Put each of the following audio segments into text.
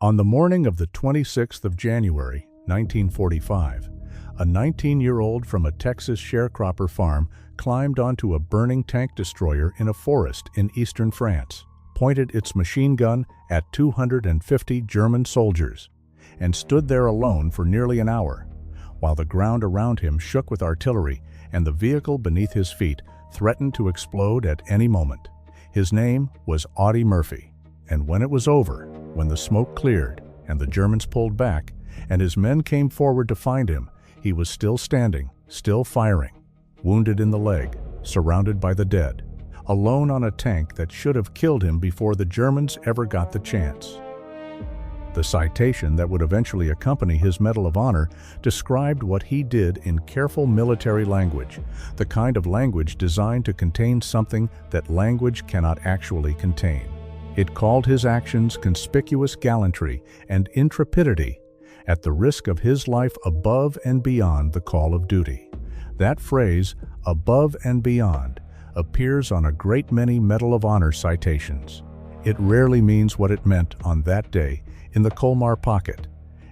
On the morning of the 26th of January, 1945, a 19-year-old from a Texas sharecropper farm climbed onto a burning tank destroyer in a forest in eastern France, pointed its machine gun at 250 German soldiers, and stood there alone for nearly an hour, while the ground around him shook with artillery and the vehicle beneath his feet threatened to explode at any moment. His name was Audie Murphy, and when it was over, when the smoke cleared and the Germans pulled back, and his men came forward to find him, he was still standing, still firing, wounded in the leg, surrounded by the dead, alone on a tank that should have killed him before the Germans ever got the chance. The citation that would eventually accompany his Medal of Honor described what he did in careful military language, the kind of language designed to contain something that language cannot actually contain. It called his actions conspicuous gallantry and intrepidity, at the risk of his life above and beyond the call of duty. That phrase, above and beyond, appears on a great many Medal of Honor citations. It rarely means what it meant on that day in the Colmar Pocket,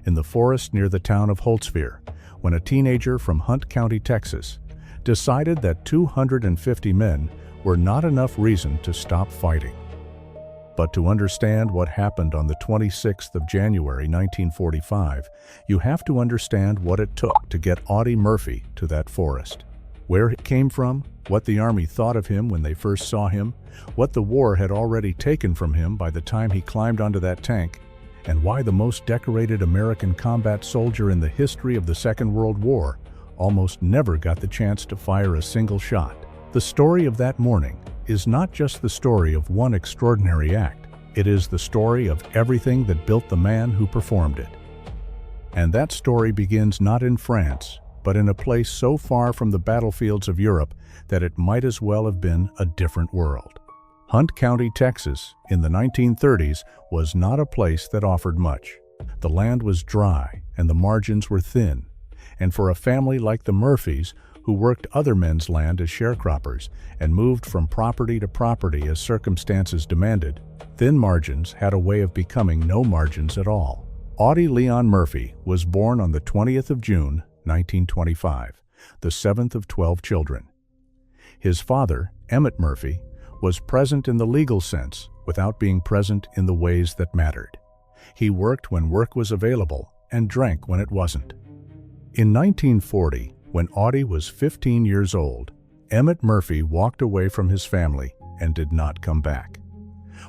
in the forest near the town of Holtzwihr, when a teenager from Hunt County, Texas, decided that 250 men were not enough reason to stop fighting. But to understand what happened on the 26th of January 1945, you have to understand what it took to get Audie Murphy to that forest. Where he came from, what the Army thought of him when they first saw him, what the war had already taken from him by the time he climbed onto that tank, and why the most decorated American combat soldier in the history of the Second World War almost never got the chance to fire a single shot. The story of that morning is not just the story of one extraordinary act, it is the story of everything that built the man who performed it. And that story begins not in France, but in a place so far from the battlefields of Europe that it might as well have been a different world. Hunt County, Texas, in the 1930s, was not a place that offered much. The land was dry and the margins were thin, and for a family like the Murphys, who worked other men's land as sharecroppers and moved from property to property as circumstances demanded, thin margins had a way of becoming no margins at all. Audie Leon Murphy was born on the 20th of June, 1925, the seventh of 12 children. His father, Emmett Murphy, was present in the legal sense without being present in the ways that mattered. He worked when work was available and drank when it wasn't. In 1940, when Audie was 15 years old, Emmett Murphy walked away from his family and did not come back.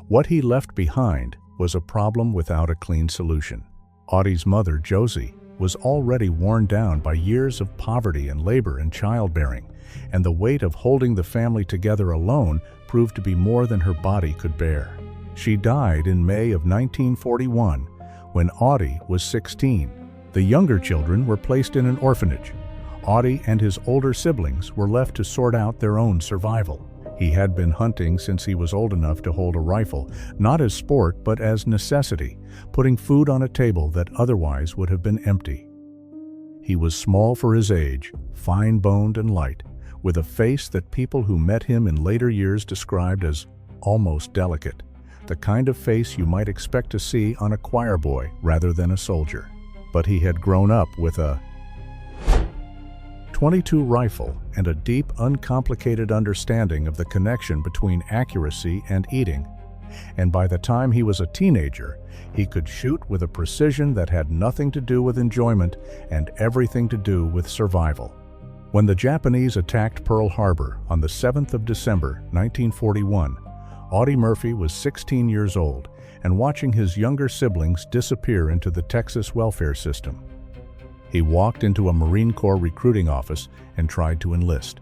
What he left behind was a problem without a clean solution. Audie's mother, Josie, was already worn down by years of poverty and labor and childbearing, and the weight of holding the family together alone proved to be more than her body could bear. She died in May of 1941, when Audie was 16. The younger children were placed in an orphanage. Audie and his older siblings were left to sort out their own survival. He had been hunting since he was old enough to hold a rifle, not as sport but as necessity, putting food on a table that otherwise would have been empty. He was small for his age, fine-boned and light, with a face that people who met him in later years described as almost delicate, the kind of face you might expect to see on a choir boy rather than a soldier. But he had grown up with a .22 rifle and a deep, uncomplicated understanding of the connection between accuracy and eating, and by the time he was a teenager, he could shoot with a precision that had nothing to do with enjoyment and everything to do with survival. When the Japanese attacked Pearl Harbor on the 7th of December, 1941, Audie Murphy was 16 years old and watching his younger siblings disappear into the Texas welfare system. He walked into a Marine Corps recruiting office and tried to enlist.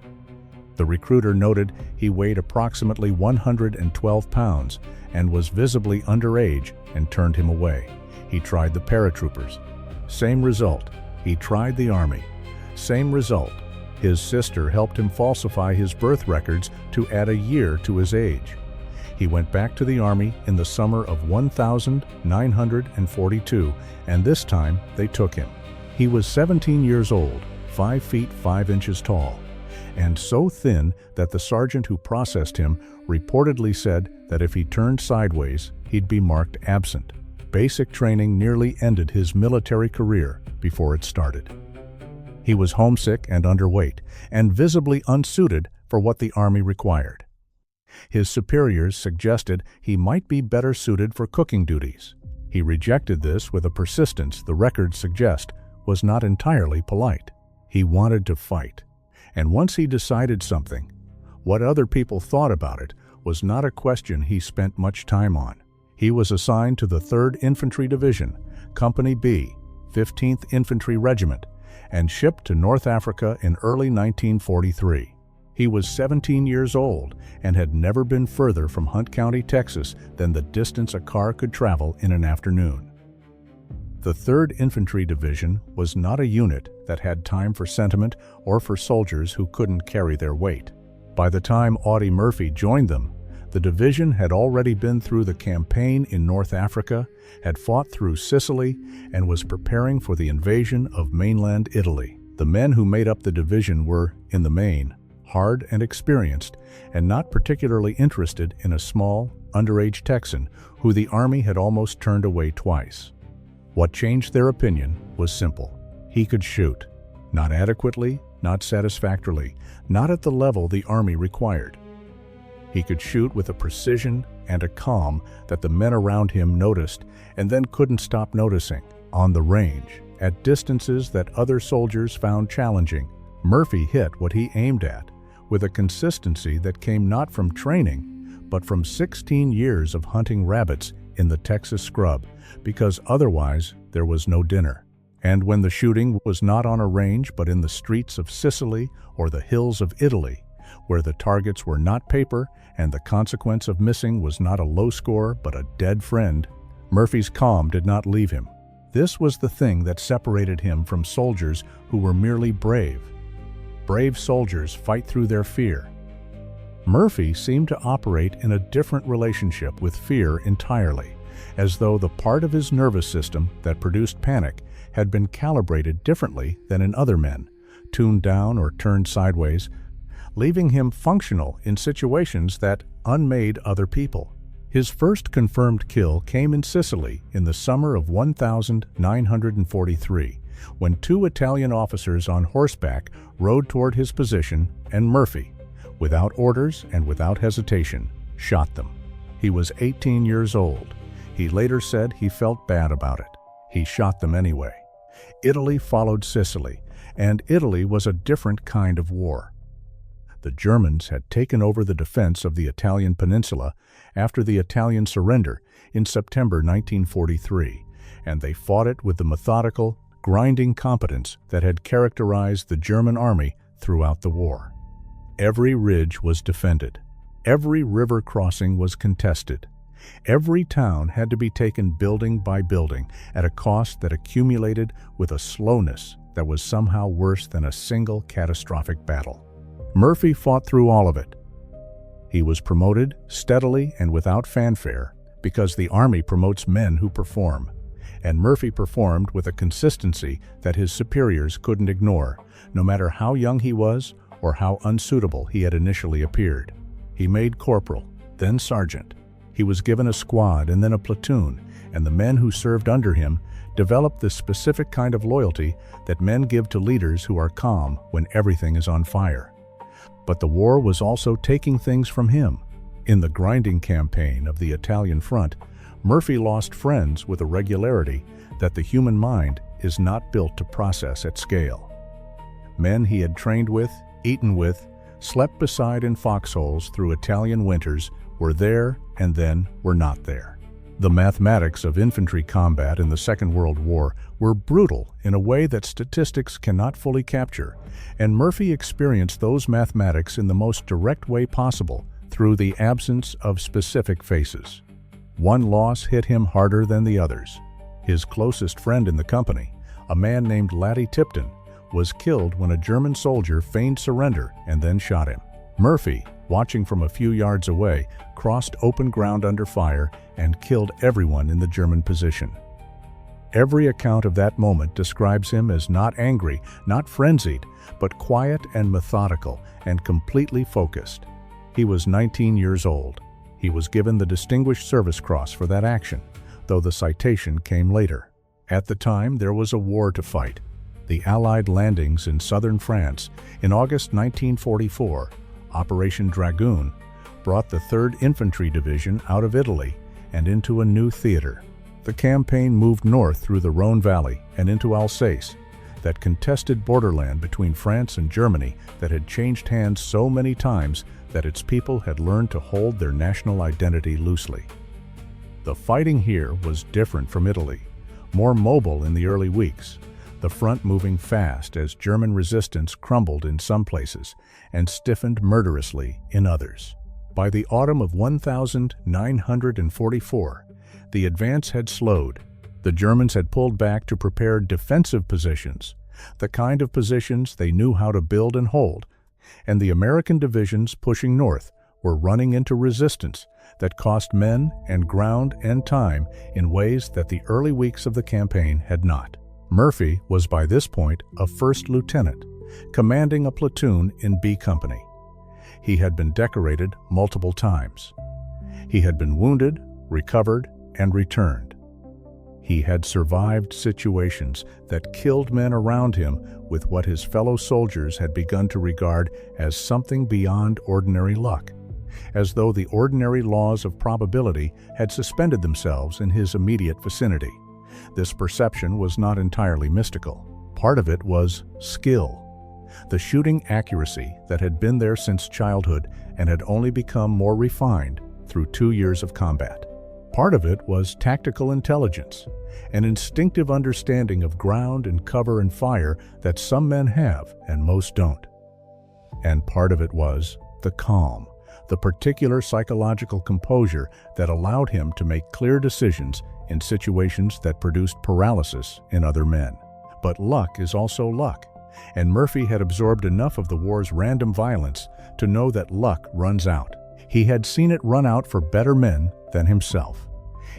The recruiter noted he weighed approximately 112 pounds and was visibly underage and turned him away. He tried the paratroopers. Same result. He tried the Army. Same result. His sister helped him falsify his birth records to add a year to his age. He went back to the Army in the summer of 1942, and this time they took him. He was 17 years old, 5 feet 5 inches tall, and so thin that the sergeant who processed him reportedly said that if he turned sideways, he'd be marked absent. basic training nearly ended his military career before it started. He was homesick and underweight, and visibly unsuited for what the Army required. His superiors suggested he might be better suited for cooking duties. He rejected this with a persistence the records suggest was not entirely polite. He wanted to fight, and once he decided something, what other people thought about it was not a question he spent much time on. He was assigned to the 3rd Infantry Division, Company B, 15th Infantry Regiment, and shipped to North Africa in early 1943. He was 17 years old and had never been further from Hunt County, Texas than the distance a car could travel in an afternoon. The 3rd Infantry Division was not a unit that had time for sentiment or for soldiers who couldn't carry their weight. By the time Audie Murphy joined them, the division had already been through the campaign in North Africa, had fought through Sicily, and was preparing for the invasion of mainland Italy. The men who made up the division were, in the main, hard and experienced, and not particularly interested in a small, underage Texan who the Army had almost turned away twice. What changed their opinion was simple. He could shoot. Not adequately, not satisfactorily, not at the level the Army required. He could shoot with a precision and a calm that the men around him noticed and then couldn't stop noticing. On the range, at distances that other soldiers found challenging, Murphy hit what he aimed at, with a consistency that came not from training, but from 16 years of hunting rabbits in the Texas scrub, because otherwise there was no dinner. And when the shooting was not on a range but in the streets of Sicily or the hills of Italy, where the targets were not paper and the consequence of missing was not a low score but a dead friend, Murphy's calm did not leave him. This was the thing that separated him from soldiers who were merely brave. Brave soldiers fight through their fear. Murphy seemed to operate in a different relationship with fear entirely, as though the part of his nervous system that produced panic had been calibrated differently than in other men, tuned down or turned sideways, leaving him functional in situations that unmade other people. His first confirmed kill came in Sicily in the summer of 1943, when 2 Italian officers on horseback rode toward his position, and Murphy, without orders and without hesitation, shot them. He was 18 years old. He later said he felt bad about it. He shot them anyway. Italy followed Sicily, and Italy was a different kind of war. The Germans had taken over the defense of the Italian peninsula after the Italian surrender in September 1943, and they fought it with the methodical, grinding competence that had characterized the German army throughout the war. Every ridge was defended. Every river crossing was contested. Every town had to be taken building by building at a cost that accumulated with a slowness that was somehow worse than a single catastrophic battle. Murphy fought through all of it. He was promoted steadily and without fanfare because the Army promotes men who perform, and Murphy performed with a consistency that his superiors couldn't ignore, no matter how young he was or how unsuitable he had initially appeared. He made corporal, then sergeant. He was given a squad and then a platoon, and the men who served under him developed the specific kind of loyalty that men give to leaders who are calm when everything is on fire. But the war was also taking things from him. In the grinding campaign of the Italian front, Murphy lost friends with a regularity that the human mind is not built to process at scale. Men he had trained with, eaten with, slept beside in foxholes through Italian winters were there and then were not there. The mathematics of infantry combat in the Second World War were brutal in a way that statistics cannot fully capture, and Murphy experienced those mathematics in the most direct way possible through the absence of specific faces. One loss hit him harder than the others. His closest friend in the company, a man named Laddie Tipton, was killed when a German soldier feigned surrender and then shot him. Murphy, watching from a few yards away, crossed open ground under fire and killed everyone in the German position. Every account of that moment describes him as not angry, not frenzied, but quiet and methodical and completely focused. He was 19 years old. He was given the Distinguished Service Cross for that action, though the citation came later. At the time, there was a war to fight. The Allied landings in southern France in August 1944, Operation Dragoon, brought the 3rd Infantry Division out of Italy and into a new theater. The campaign moved north through the Rhone Valley and into Alsace, that contested borderland between France and Germany that had changed hands so many times that its people had learned to hold their national identity loosely. The fighting here was different from Italy, more mobile in the early weeks, the front moving fast as German resistance crumbled in some places and stiffened murderously in others. By the autumn of 1944, the advance had slowed. The Germans had pulled back to prepare defensive positions, the kind of positions they knew how to build and hold, and the American divisions pushing north were running into resistance that cost men and ground and time in ways that the early weeks of the campaign had not. Murphy was by this point a first lieutenant, commanding a platoon in B Company. He had been decorated multiple times. He had been wounded, recovered, and returned. He had survived situations that killed men around him with what his fellow soldiers had begun to regard as something beyond ordinary luck, as though the ordinary laws of probability had suspended themselves in his immediate vicinity. This perception was not entirely mystical. Part of it was skill, the shooting accuracy that had been there since childhood and had only become more refined through 2 years of combat. Part of it was tactical intelligence, an instinctive understanding of ground and cover and fire that some men have and most don't. And part of it was the calm, the particular psychological composure that allowed him to make clear decisions in situations that produced paralysis in other men. But luck is also luck, and Murphy had absorbed enough of the war's random violence to know that luck runs out. He had seen it run out for better men than himself.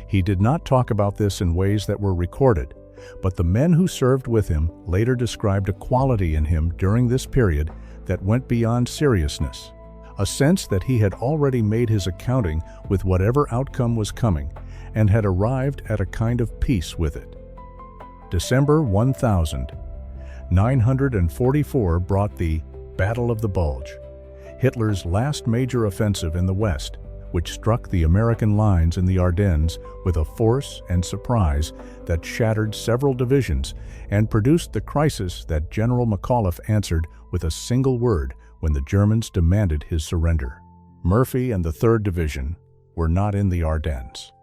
He did not talk about this in ways that were recorded, but the men who served with him later described a quality in him during this period that went beyond seriousness, a sense that he had already made his accounting with whatever outcome was coming and had arrived at a kind of peace with it. December 1944 brought the Battle of the Bulge, Hitler's last major offensive in the West, which struck the American lines in the Ardennes with a force and surprise that shattered several divisions and produced the crisis that General McAuliffe answered with a single word when the Germans demanded his surrender. Murphy and the 3rd Division were not in the Ardennes.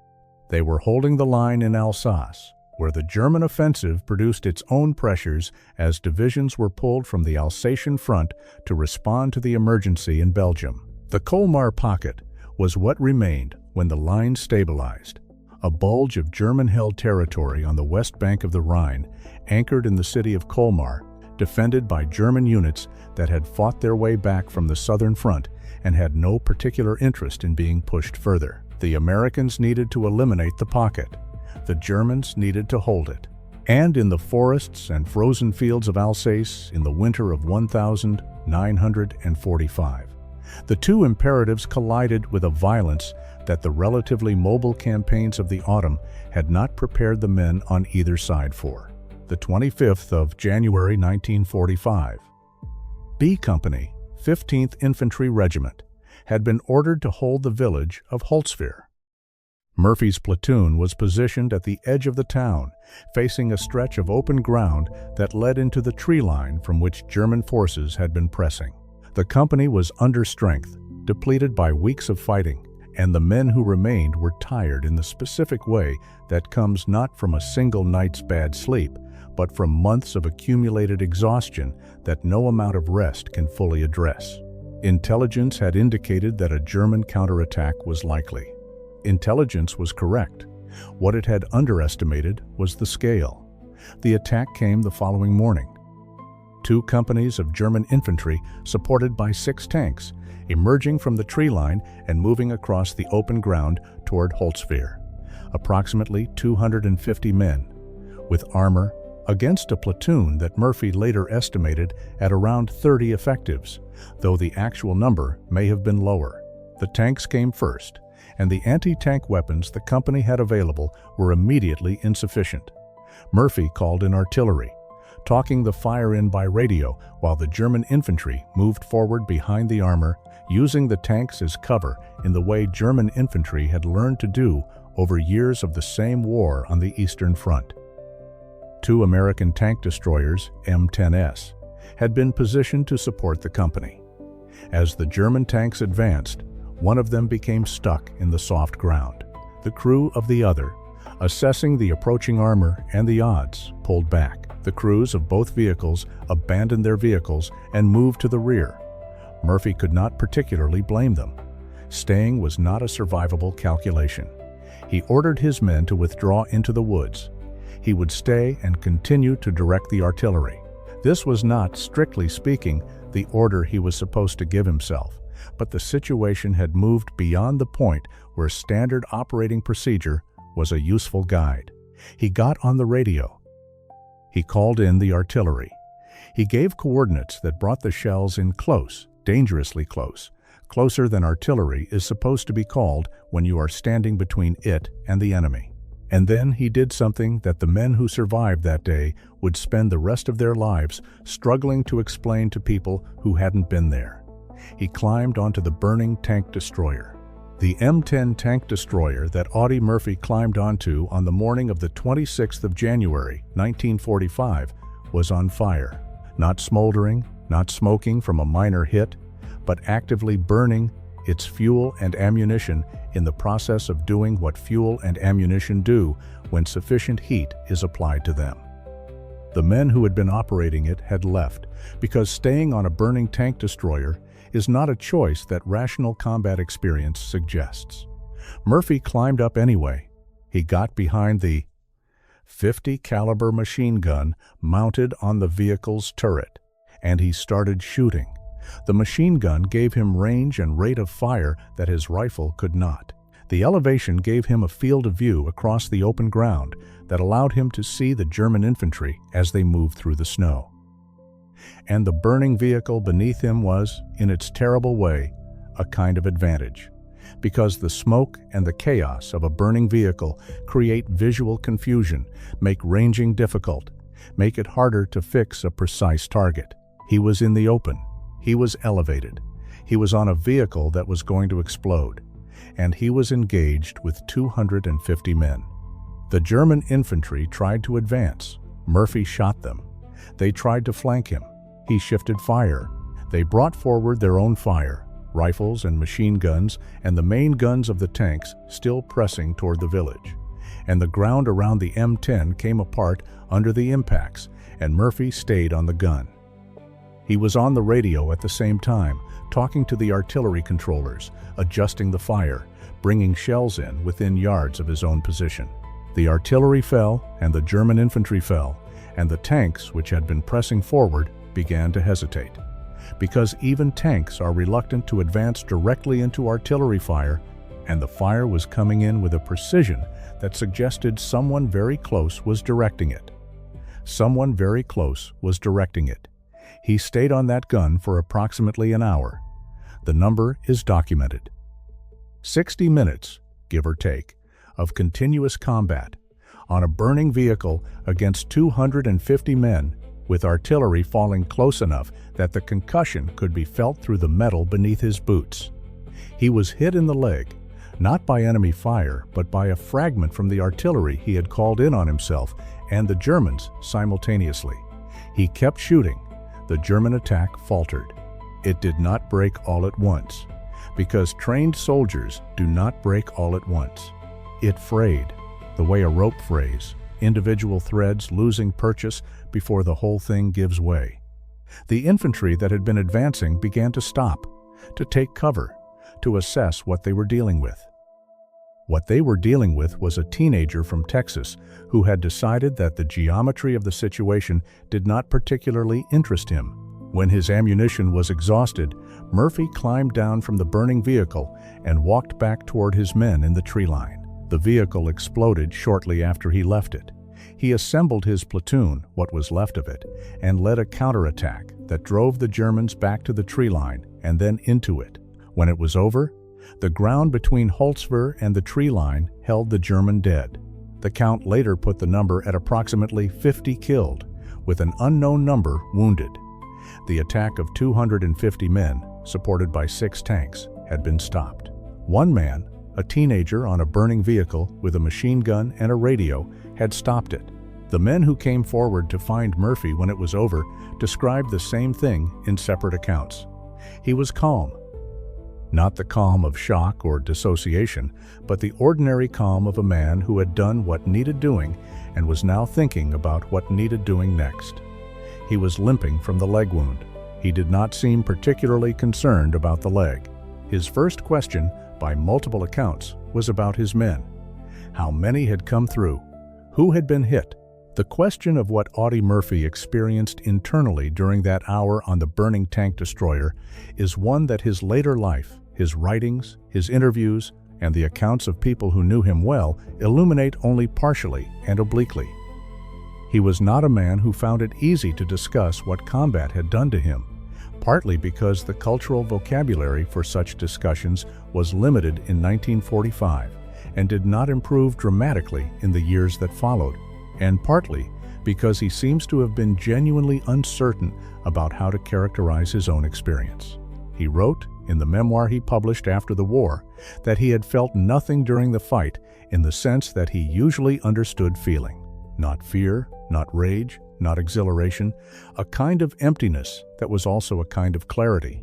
They were holding the line in Alsace, where the German offensive produced its own pressures as divisions were pulled from the Alsatian front to respond to the emergency in Belgium. The Colmar pocket was what remained when the line stabilized, a bulge of German-held territory on the west bank of the Rhine, anchored in the city of Colmar, defended by German units that had fought their way back from the southern front and had no particular interest in being pushed further. The Americans needed to eliminate the pocket. The Germans needed to hold it. And in the forests and frozen fields of Alsace in the winter of 1945, the two imperatives collided with a violence that the relatively mobile campaigns of the autumn had not prepared the men on either side for. The 25th of January 1945. B Company, 15th Infantry Regiment, had been ordered to hold the village of Holzwihr. Murphy's platoon was positioned at the edge of the town, facing a stretch of open ground that led into the tree line from which German forces had been pressing. The company was under strength, depleted by weeks of fighting, and the men who remained were tired in the specific way that comes not from a single night's bad sleep, but from months of accumulated exhaustion that no amount of rest can fully address. Intelligence had indicated that a German counterattack was likely. Intelligence was correct. What it had underestimated was the scale. The attack came the following morning. 2 companies of German infantry, supported by 6 tanks, emerging from the tree line and moving across the open ground toward Holzwihr. Approximately 250 men, with armor, against a platoon that Murphy later estimated at around 30 effectives, though the actual number may have been lower. The tanks came first, and the anti-tank weapons the company had available were immediately insufficient. Murphy called in artillery, talking the fire in by radio while the German infantry moved forward behind the armor, using the tanks as cover in the way German infantry had learned to do over years of the same war on the Eastern Front. 2 American tank destroyers, M10s, had been positioned to support the company. As the German tanks advanced, one of them became stuck in the soft ground. The crew of the other, assessing the approaching armor and the odds, pulled back. The crews of both vehicles abandoned their vehicles and moved to the rear. Murphy could not particularly blame them. Staying was not a survivable calculation. He ordered his men to withdraw into the woods. He would stay and continue to direct the artillery. This was not, strictly speaking, the order he was supposed to give himself, but the situation had moved beyond the point where standard operating procedure was a useful guide. He got on the radio. He called in the artillery. He gave coordinates that brought the shells in close, dangerously close, closer than artillery is supposed to be called when you are standing between it and the enemy. And then he did something that the men who survived that day would spend the rest of their lives struggling to explain to people who hadn't been there. He climbed onto the burning tank destroyer. The M10 tank destroyer that Audie Murphy climbed onto on the morning of the 26th of January, 1945, was on fire. Not smoldering, not smoking from a minor hit, but actively burning its fuel and ammunition in the process of doing what fuel and ammunition do when sufficient heat is applied to them. The men who had been operating it had left because staying on a burning tank destroyer is not a choice that rational combat experience suggests. Murphy climbed up anyway. He got behind the .50 caliber machine gun mounted on the vehicle's turret, and he started shooting. The machine gun gave him range and rate of fire that his rifle could not. The elevation gave him a field of view across the open ground that allowed him to see the German infantry as they moved through the snow. And the burning vehicle beneath him was, in its terrible way, a kind of advantage, because the smoke and the chaos of a burning vehicle create visual confusion, make ranging difficult, make it harder to fix a precise target. He was in the open. He was elevated. He was on a vehicle that was going to explode, and he was engaged with 250 men. The German infantry tried to advance. Murphy shot them. They tried to flank him. He shifted fire. They brought forward their own fire, rifles and machine guns, and the main guns of the tanks still pressing toward the village. And the ground around the M10 came apart under the impacts, and Murphy stayed on the gun. He was on the radio at the same time, talking to the artillery controllers, adjusting the fire, bringing shells in within yards of his own position. The artillery fell, and the German infantry fell, and the tanks, which had been pressing forward, began to hesitate. Because even tanks are reluctant to advance directly into artillery fire, and the fire was coming in with a precision that suggested someone very close was directing it. Someone very close was directing it. He stayed on that gun for approximately an hour. The number is documented. 60 minutes, give or take, of continuous combat on a burning vehicle against 250 men, with artillery falling close enough that the concussion could be felt through the metal beneath his boots. He was hit in the leg, not by enemy fire, but by a fragment from the artillery he had called in on himself and the Germans simultaneously. He kept shooting. The German attack faltered. It did not break all at once, because trained soldiers do not break all at once. It frayed, the way a rope frays, individual threads losing purchase before the whole thing gives way. The infantry that had been advancing began to stop, to take cover, to assess what they were dealing with. What they were dealing with was a teenager from Texas who had decided that the geometry of the situation did not particularly interest him. When his ammunition was exhausted, Murphy climbed down from the burning vehicle and walked back toward his men in the tree line. The vehicle exploded shortly after he left it. He assembled his platoon, what was left of it, and led a counterattack that drove the Germans back to the tree line and then into it. When it was over, The ground between Holzver and the tree line held the German dead. The count later put the number at approximately 50 killed, with an unknown number wounded. The attack of 250 men, supported by 6 tanks, had been stopped. One man, a teenager on a burning vehicle with a machine gun and a radio, had stopped it. The men who came forward to find Murphy when it was over described the same thing in separate accounts. He was calm. Not the calm of shock or dissociation, but the ordinary calm of a man who had done what needed doing and was now thinking about what needed doing next. He was limping from the leg wound. He did not seem particularly concerned about the leg. His first question, by multiple accounts, was about his men. How many had come through? Who had been hit? The question of what Audie Murphy experienced internally during that hour on the burning tank destroyer is one that his later life, his writings, his interviews, and the accounts of people who knew him well illuminate only partially and obliquely. He was not a man who found it easy to discuss what combat had done to him, partly because the cultural vocabulary for such discussions was limited in 1945 and did not improve dramatically in the years that followed, and partly because he seems to have been genuinely uncertain about how to characterize his own experience. He wrote, in the memoir he published after the war, that he had felt nothing during the fight in the sense that he usually understood feeling. Not fear, not rage, not exhilaration, a kind of emptiness that was also a kind of clarity.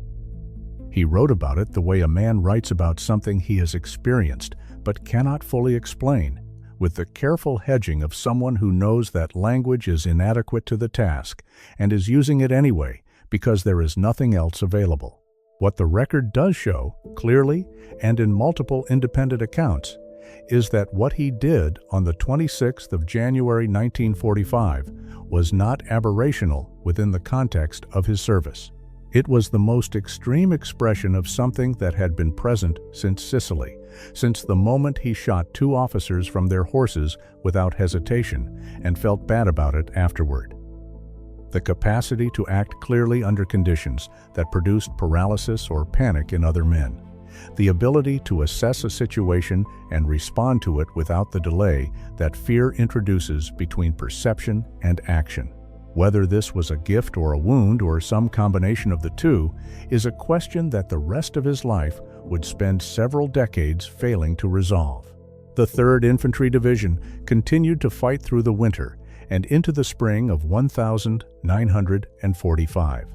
He wrote about it the way a man writes about something he has experienced but cannot fully explain, with the careful hedging of someone who knows that language is inadequate to the task and is using it anyway because there is nothing else available. What the record does show, clearly and in multiple independent accounts, is that what he did on the 26th of January 1945 was not aberrational within the context of his service. It was the most extreme expression of something that had been present since Sicily, since the moment he shot 2 officers from their horses without hesitation and felt bad about it afterward. The capacity to act clearly under conditions that produced paralysis or panic in other men. The ability to assess a situation and respond to it without the delay that fear introduces between perception and action. Whether this was a gift or a wound or some combination of the two is a question that the rest of his life would spend several decades failing to resolve. The 3rd Infantry Division continued to fight through the winter and into the spring of 1945.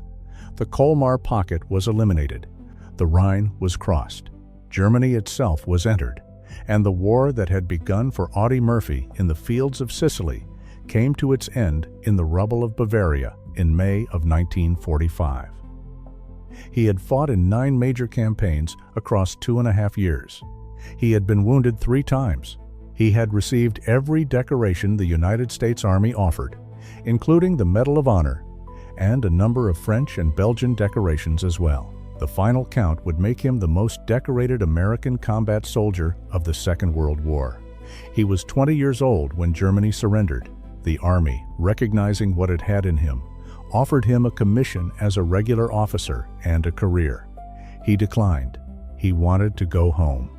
The Colmar pocket was eliminated. The Rhine was crossed. Germany itself was entered, and the war that had begun for Audie Murphy in the fields of Sicily came to its end in the rubble of Bavaria in May of 1945. He had fought in 9 major campaigns across 2.5 years. He had been wounded 3 times. He had received every decoration the United States Army offered, including the Medal of Honor, and a number of French and Belgian decorations as well. The final count would make him the most decorated American combat soldier of the Second World War. He was 20 years old when Germany surrendered. The Army, recognizing what it had in him, offered him a commission as a regular officer and a career. He declined. He wanted to go home.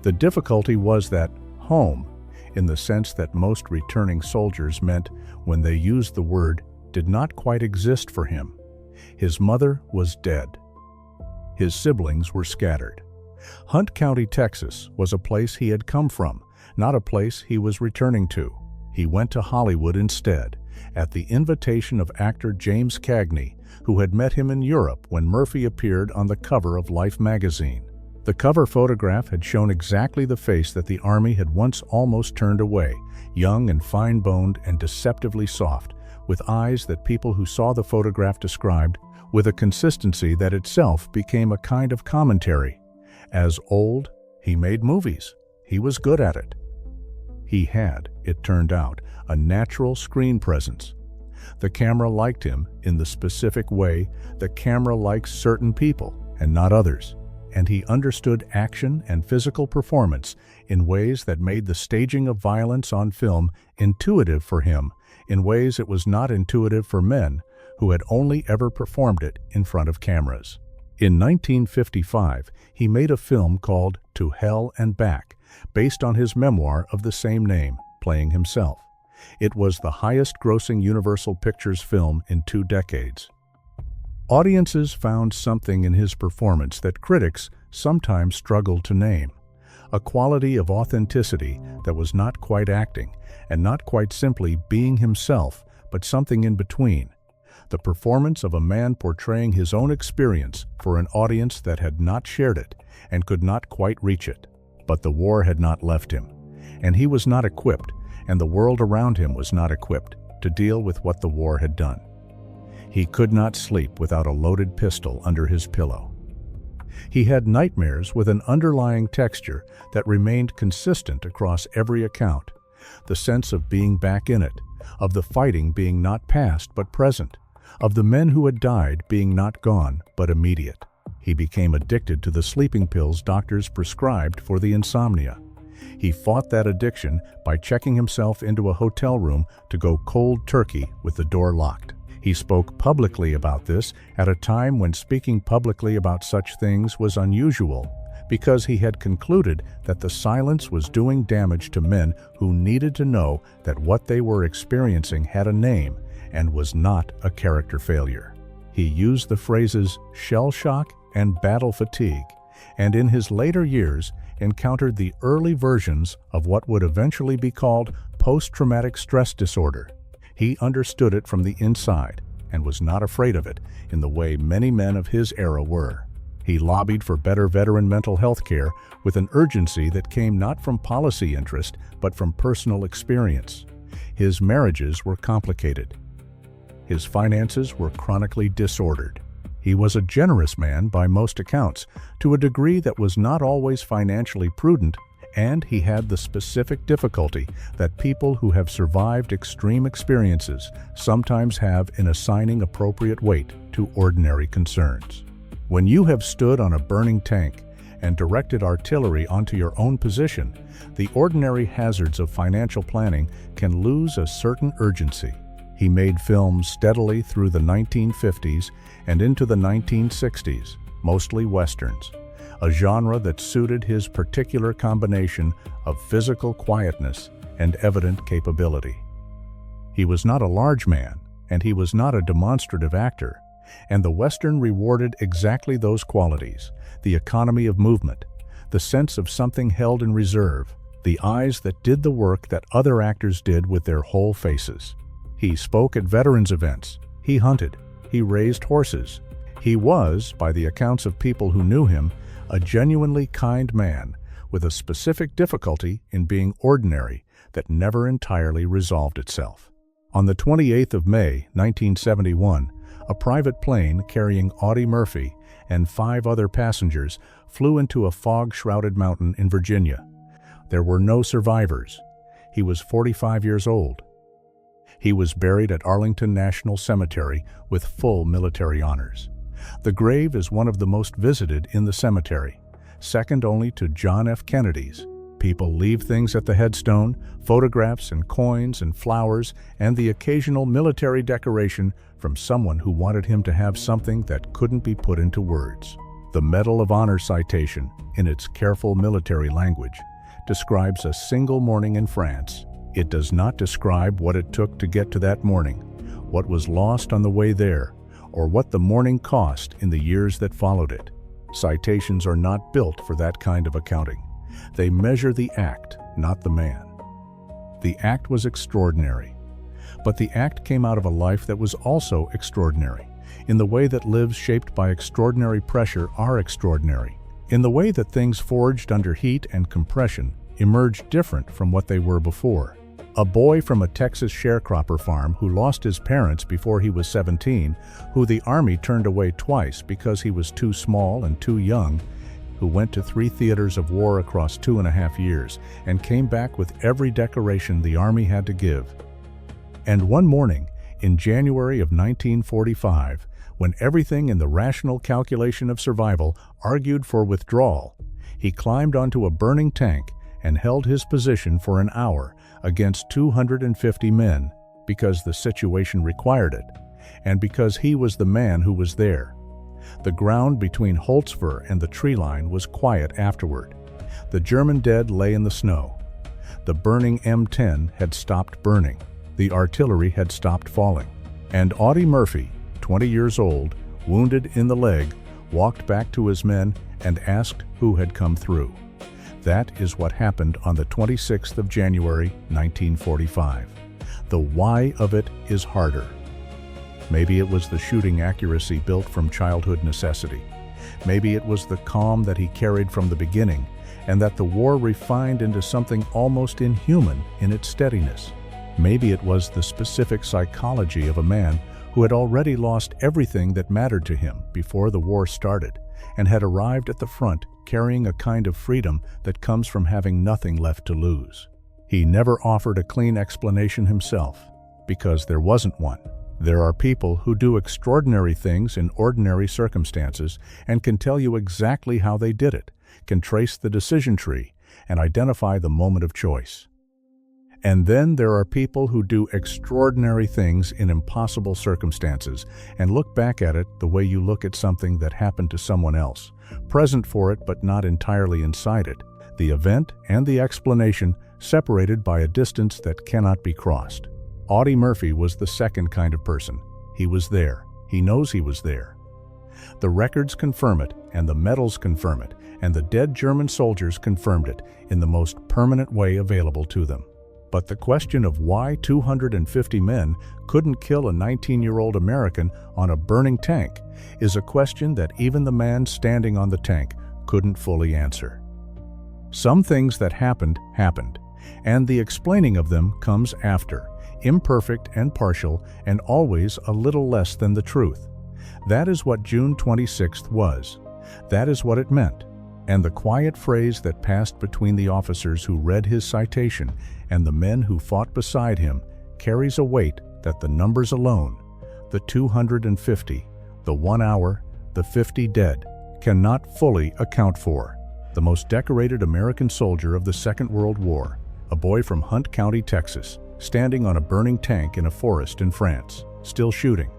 The difficulty was that home, in the sense that most returning soldiers meant when they used the word, did not quite exist for him. His mother was dead. His siblings were scattered. Hunt County, Texas, was a place he had come from, not a place he was returning to. He went to Hollywood instead, at the invitation of actor James Cagney, who had met him in Europe when Murphy appeared on the cover of Life magazine. The cover photograph had shown exactly the face that the Army had once almost turned away, young and fine-boned and deceptively soft, with eyes that people who saw the photograph described with a consistency that itself became a kind of commentary. As old, he made movies. He was good at it. He had, it turned out, a natural screen presence. The camera liked him in the specific way the camera likes certain people and not others, and he understood action and physical performance in ways that made the staging of violence on film intuitive for him in ways it was not intuitive for men who had only ever performed it in front of cameras. In 1955, he made a film called To Hell and Back, based on his memoir of the same name, playing himself. It was the highest-grossing Universal Pictures film in 2 decades. Audiences found something in his performance that critics sometimes struggled to name, a quality of authenticity that was not quite acting and not quite simply being himself, but something in between. The performance of a man portraying his own experience for an audience that had not shared it and could not quite reach it. But the war had not left him, and he was not equipped, and the world around him was not equipped to deal with what the war had done. He could not sleep without a loaded pistol under his pillow. He had nightmares with an underlying texture that remained consistent across every account, the sense of being back in it, of the fighting being not past but present, of the men who had died being not gone but immediate. He became addicted to the sleeping pills doctors prescribed for the insomnia. He fought that addiction by checking himself into a hotel room to go cold turkey with the door locked. He spoke publicly about this at a time when speaking publicly about such things was unusual, because he had concluded that the silence was doing damage to men who needed to know that what they were experiencing had a name and was not a character failure. He used the phrases shell shock and battle fatigue, and in his later years encountered the early versions of what would eventually be called post-traumatic stress disorder. He understood it from the inside and was not afraid of it in the way many men of his era were. He lobbied for better veteran mental health care with an urgency that came not from policy interest but from personal experience. His marriages were complicated. His finances were chronically disordered. He was a generous man by most accounts, to a degree that was not always financially prudent, and he had the specific difficulty that people who have survived extreme experiences sometimes have in assigning appropriate weight to ordinary concerns. When you have stood on a burning tank and directed artillery onto your own position, the ordinary hazards of financial planning can lose a certain urgency. He made films steadily through the 1950s and into the 1960s, mostly westerns, a genre that suited his particular combination of physical quietness and evident capability. He was not a large man, and he was not a demonstrative actor, and the western rewarded exactly those qualities: the economy of movement, the sense of something held in reserve, the eyes that did the work that other actors did with their whole faces. He spoke at veterans events. He hunted. He raised horses. He was, by the accounts of people who knew him, a genuinely kind man with a specific difficulty in being ordinary that never entirely resolved itself. On the 28th of May, 1971, a private plane carrying Audie Murphy and 5 other passengers flew into a fog-shrouded mountain in Virginia. There were no survivors. He was 45 years old. He was buried at Arlington National Cemetery with full military honors. The grave is one of the most visited in the cemetery, second only to John F. Kennedy's. People leave things at the headstone, photographs and coins and flowers, and the occasional military decoration from someone who wanted him to have something that couldn't be put into words. The Medal of Honor citation, in its careful military language, describes a single morning in France. It does not describe what it took to get to that morning, what was lost on the way there, or what the morning cost in the years that followed it. Citations are not built for that kind of accounting. They measure the act, not the man. The act was extraordinary, but the act came out of a life that was also extraordinary, in the way that lives shaped by extraordinary pressure are extraordinary, in the way that things forged under heat and compression emerged different from what they were before. A boy from a Texas sharecropper farm who lost his parents before he was 17, who the Army turned away twice because he was too small and too young, who went to 3 theaters of war across 2.5 years and came back with every decoration the Army had to give. And one morning, in January of 1945, when everything in the rational calculation of survival argued for withdrawal, he climbed onto a burning tank and held his position for an hour against 250 men because the situation required it, and because he was the man who was there. The ground between Holzver and the tree line was quiet afterward. The German dead lay in the snow. The burning M10 had stopped burning. The artillery had stopped falling. And Audie Murphy, 20 years old, wounded in the leg, walked back to his men and asked who had come through. That is what happened on the 26th of January, 1945. The why of it is harder. Maybe it was the shooting accuracy built from childhood necessity. Maybe it was the calm that he carried from the beginning, and that the war refined into something almost inhuman in its steadiness. Maybe it was the specific psychology of a man who had already lost everything that mattered to him before the war started, and had arrived at the front carrying a kind of freedom that comes from having nothing left to lose. He never offered a clean explanation himself, because there wasn't one. There are people who do extraordinary things in ordinary circumstances and can tell you exactly how they did it, can trace the decision tree, and identify the moment of choice. And then there are people who do extraordinary things in impossible circumstances and look back at it the way you look at something that happened to someone else, present for it but not entirely inside it, the event and the explanation separated by a distance that cannot be crossed. Audie Murphy was the second kind of person. He was there. He knows he was there. The records confirm it, and the medals confirm it, and the dead German soldiers confirmed it in the most permanent way available to them. But the question of why 250 men couldn't kill a 19-year-old American on a burning tank is a question that even the man standing on the tank couldn't fully answer. Some things that happened, and the explaining of them comes after, imperfect and partial, and always a little less than the truth. That is what June 26th was. That is what it meant. And the quiet phrase that passed between the officers who read his citation and the men who fought beside him carries a weight that the numbers alone, the 250, the 1 hour, the 50 dead, cannot fully account for. The most decorated American soldier of the Second World War, a boy from Hunt County, Texas, standing on a burning tank in a forest in France, still shooting.